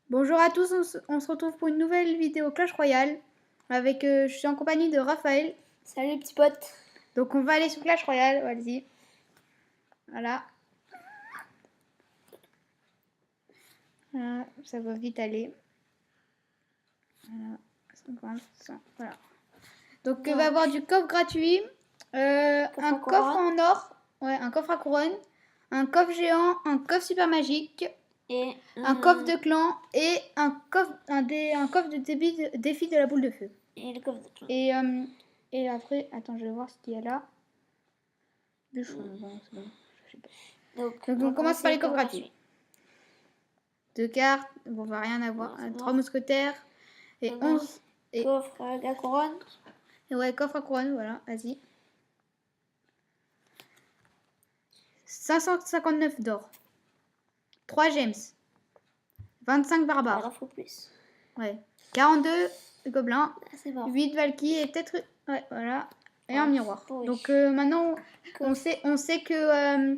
Bonjour à tous, on se retrouve pour une nouvelle vidéo Clash Royale. Je suis en compagnie de Raphaël. Salut les petits potes. Donc on va aller sur Clash Royale, vas-y. Voilà. Voilà, ça va vite aller. Voilà, 50, 100, voilà. Donc il va y avoir du coffre gratuit, un coffre en or, ouais, un coffre à couronne, un coffre géant, un coffre super magique, et un coffre de clan et un coffre de défi de la boule de feu. Et le coffre de clan. Et après, attends, je vais voir ce qu'il y a là. Bûcheron, bon, c'est bon. Je sais pas. Donc on commence par les coffres gratuits. 2 cartes, bon, on va rien avoir. 3 mousquetaires et 11. Et coffre à couronne. Et ouais, coffre à couronne, voilà, vas-y. 559 d'or. 3 gems. 25 barbares. Il en faut plus. Ouais. 42 gobelins. C'est bon. 8 valkyries et peut-être. Ouais, voilà. Et un miroir. Oui. Donc maintenant, on sait que.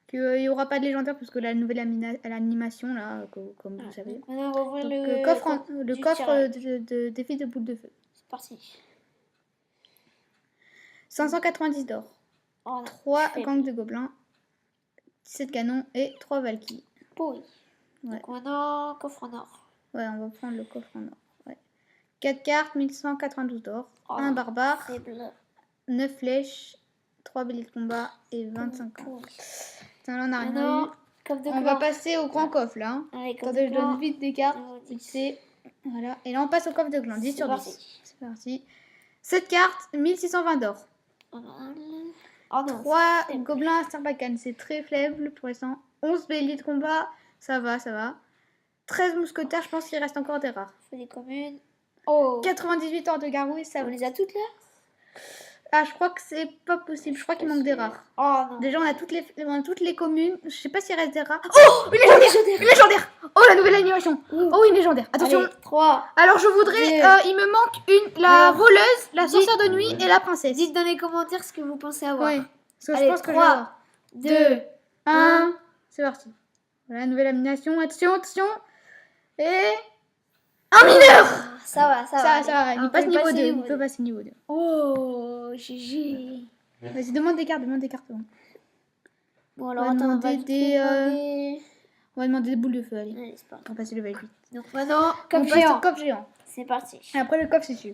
Qu'il n'y aura pas de légendaire parce que la nouvelle animation là, comme vous savez. Donc, maintenant, on va ouvrir le coffre de défi de boule de feu. C'est parti. 590 d'or. 3 gangs de gobelins. 17 canons et 3 valkyries. Oui. Ouais. Donc maintenant, coffre en or. Ouais, on va prendre le coffre en or. Ouais. 4 cartes, 1192 d'or. 1 barbare. 9 flèches. 3 billets de combat et 25 ans. Putain, là on a rien eu. On va passer au grand coffre là. Attendez, je donne vite des cartes. Voilà. Et là on passe au coffre de clan. 10 sur 10. C'est parti. 7 cartes, 1620 d'or. 3 gobelins à Sarbacane, c'est très faible pour l'instant. 11 béliers de combat, ça va, ça va. 13 mousquetaires, je pense qu'il reste encore des rares. Des communes. 98 ordres de garouille, ça va. On les a toutes là? Ah, je crois que c'est pas possible. Je crois qu'il manque des rares. Oh non. Déjà, on a toutes les communes. Je sais pas s'il reste des rares. Oh, une légendaire! Une légendaire! Oh, la nouvelle animation! Oh, une légendaire. Attention. Allez, 3. Alors, je voudrais. Il me manque la voleuse, la sorcière de nuit et la princesse. Dites dans les commentaires ce que vous pensez avoir. Ouais. Parce que je pense que 3, 2, 1. C'est parti. Voilà, nouvelle animation. Attention, attention. Et. Un mineur! Ça va, ça va. Ça va. Il passe niveau 2. Il peut passer niveau 2. Oh, GG. Vas-y, demande des cartes, Bon, alors attends, on va demander des boules de feu, allez. Allez, c'est parti. On va passer le level 8. Donc maintenant, coffre géant. C'est parti. Et après le coffre, c'est sûr.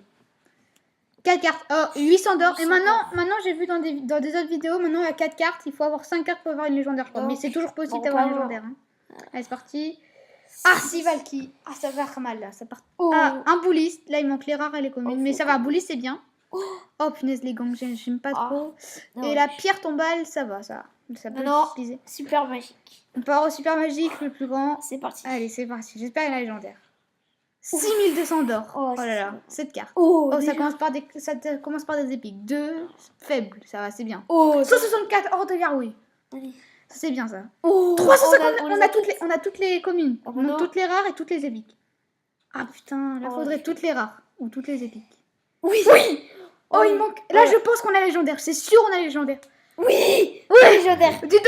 4 cartes. Oh, 800 d'or. Et maintenant j'ai vu dans des autres vidéos, maintenant il y a 4 cartes. Il faut avoir 5 cartes pour avoir une légendaire, je crois. Mais c'est toujours possible d'avoir une légendaire. Hein. Allez, c'est parti. Ah, 6 Valky. Ah, ça va faire mal là. Ça part... Ah, un bouliste. Là, il manque les rares et les communes. Mais ça va, bouliste, c'est bien. Oh, punaise, les gangs, j'aime pas trop. Et la pierre tombale, ça va, ça. Ça peut utiliser. Super magique. On part au super magique, le plus grand. C'est parti. Allez, c'est parti. J'espère la légendaire. 6200 d'or. Oh là là, cette carte. Ça commence par des épiques. 2 faibles, ça va, c'est bien. 164 hors de garouille. Ça c'est bien ça. 350, on a toutes les communes. On a toutes les rares et toutes les épiques. Ah putain, là faudrait toutes les rares ou toutes les épiques. Oui. Oh, il manque. Là je pense qu'on a légendaire, c'est sûr on a légendaire. Oui, légendaire. Dites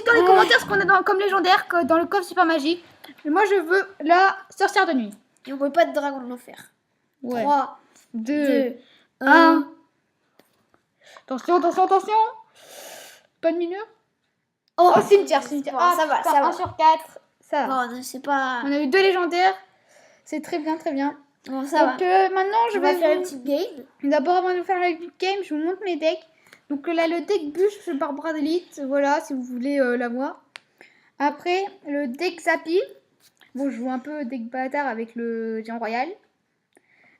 dans les commentaires ce qu'on a comme légendaire dans le coffre super magique. Moi je veux la sorcière de nuit. Et on veut pas de dragon de l'enfer. Ouais. 3, 2, 1. Attention. Pas de mineur. Oh, cimetière. Ah, ça va, ça va. 1 sur 4. Ça va. Oh, c'est pas... On a eu 2 légendaires. C'est très bien, très bien. Bon, ça donc maintenant, je vais faire une petite game. D'abord, avant de faire la petite game, je vous montre mes decks. Donc là, le deck bûche Barbara d'élite. Voilà, si vous voulez l'avoir. Après, le deck Zappy. Bon, je joue un peu deck bâtard avec le géant royal.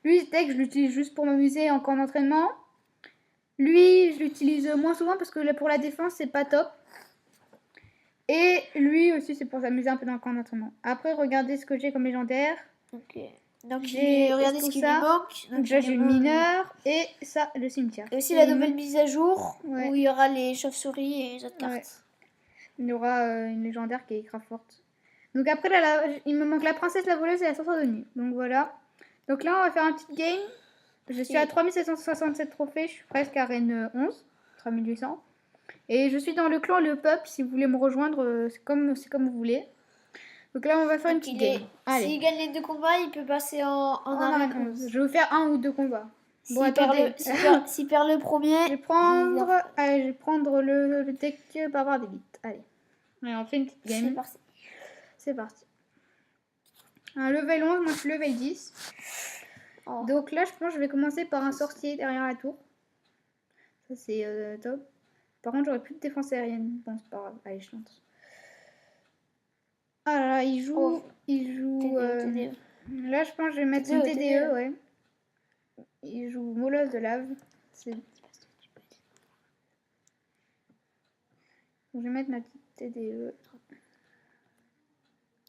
Lui, ce deck, je l'utilise juste pour m'amuser en camp d'entraînement. Lui, je l'utilise moins souvent parce que là, pour la défense, c'est pas top. Et lui aussi, c'est pour s'amuser un peu dans le camp d'entraînement. Après, regardez ce que j'ai comme légendaire. Donc j'ai regardé ce qui lui manque. Donc là, j'ai le mineur et ça, le cimetière. Et aussi la nouvelle mise à jour où il y aura les chauves-souris et les autres cartes. Il y aura une légendaire qui est grave forte. Donc après, là, il me manque la princesse, la voleuse et la sorcière de nuit. Donc voilà. Donc là, on va faire un petit game. Je suis à 3767 trophées. Je suis presque à Reine 11. 3800. Et je suis dans le clan Le Peuple. Si vous voulez me rejoindre, c'est comme vous voulez. Donc là, on va faire une Donc, petite game. Allez. s'il gagne les 2 combats, il peut passer en arène 11. Je vais vous faire 1 ou 2 combats. S'il Bon, perd, attendez. s'il perd le premier, Je vais prendre, allez, je vais prendre le deck barbare d'élite. Allez. Allez, on fait une petite c'est game. parti. C'est parti. Un level 11, moi je suis level 10. Oh. Donc là, je pense que je vais commencer par un sorcier derrière la tour. Ça, c'est top. Par contre, j'aurais plus de défense aérienne. Bon, c'est pas grave. Allez, je tente. Ah là là, il joue. Oh. Il joue. TDE. Là, je pense que je vais mettre une TDE, ouais. Il joue Molosse de lave. Je vais mettre ma petite TDE.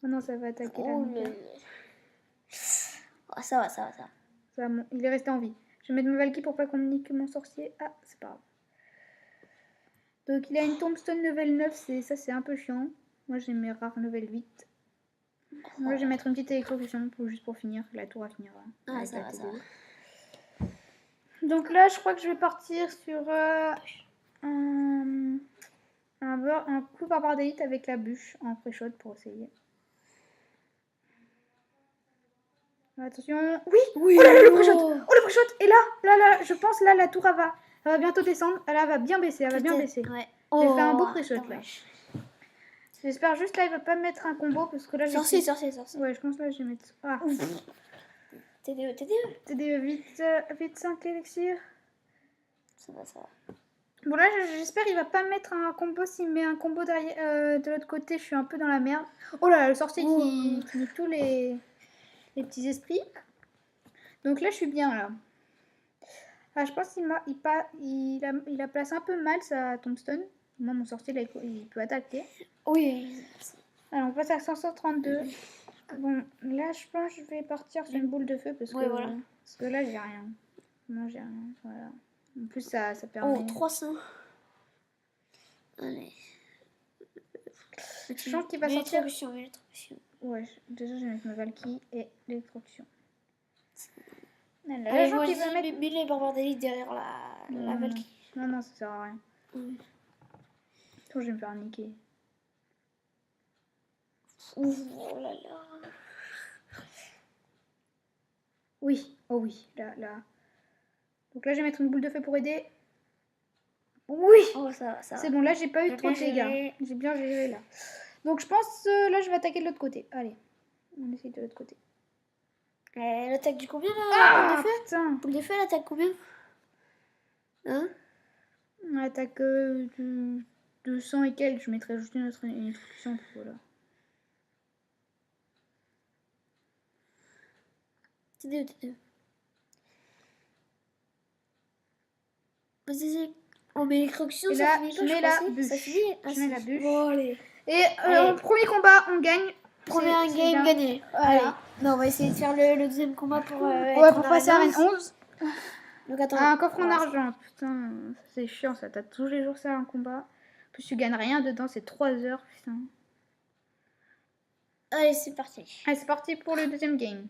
Oh non, ça va attaquer la Mika. Oh, ça va. Il est resté en vie. Je vais mettre ma Valky pour pas qu'on me nique mon sorcier. Ah, c'est pas grave. Donc il a une tombstone level 9, ça c'est un peu chiant. Moi j'ai mes rares level 8. Moi je vais mettre une petite électrocution juste pour finir. La tour à finir. Ah, ça va. Donc là je crois que je vais partir sur un coup barbare d'élite avec la bûche en pré-shot pour essayer. Attention. Oui, oh là là, le pré-shot. Oh le pré-shot. Et là, je pense là la tour elle va bientôt descendre. Elle va bien baisser. Ouais. J'ai fait un beau pré-shot là. J'espère juste là il va pas me mettre un combo parce que là sorcier. Ouais, je pense là je vais mettre. Ah. TDE vite 5 élixirs. Ça va. Bon là j'espère il va pas mettre un combo. S'il met un combo derrière de l'autre côté, je suis un peu dans la merde. Oh là là, le sorcier qui nique tous les petits esprits. Donc là je suis bien là. Ah, je pense qu'il a placé un peu mal sa tombstone. Moi mon sorcier là, il peut attaquer. Oui. Alors on passe à 532. Bon là je pense que je vais partir sur une boule de feu parce que là j'ai rien. Non j'ai rien. Voilà. En plus ça permet. Oh 300. Allez. Je pense qu'il va sortir. L'électrocution. Ouais, déjà je vais mettre ma Valky et l'électrocution. Allez, je vois qu'il va mettre les barbares d'élite derrière la Valky. Non, ça sert à rien. Je vais me faire niquer. Oh là là. Oui, oh oui, là. Donc là je vais mettre une boule de feu pour aider. Oui. Oh ça. C'est bon, là j'ai pas eu trop de dégâts. J'ai bien géré là. Donc je pense là je vais attaquer de l'autre côté. Allez, on essaye de l'autre côté. Elle attaque du combien là? Ah putain. Boule de feu, elle attaque combien? Hein? On attaque du 200 et quelques. Je mettrai juste une introduction pour voilà. TDE. Vas-y. On met l'électrocution, et là, je mets la bûche. Je mets la bûche. Bon, allez. Et au premier combat, on gagne. Premier game gagné. Allez. Non, on va essayer de faire le deuxième combat pour pour passer à Arène 11. Donc attends. Un coffre en argent. Putain, c'est chiant ça. T'as tous les jours ça un combat. En plus, tu gagnes rien dedans. C'est 3 heures. Putain. Allez, c'est parti. Allez, c'est parti pour le deuxième game.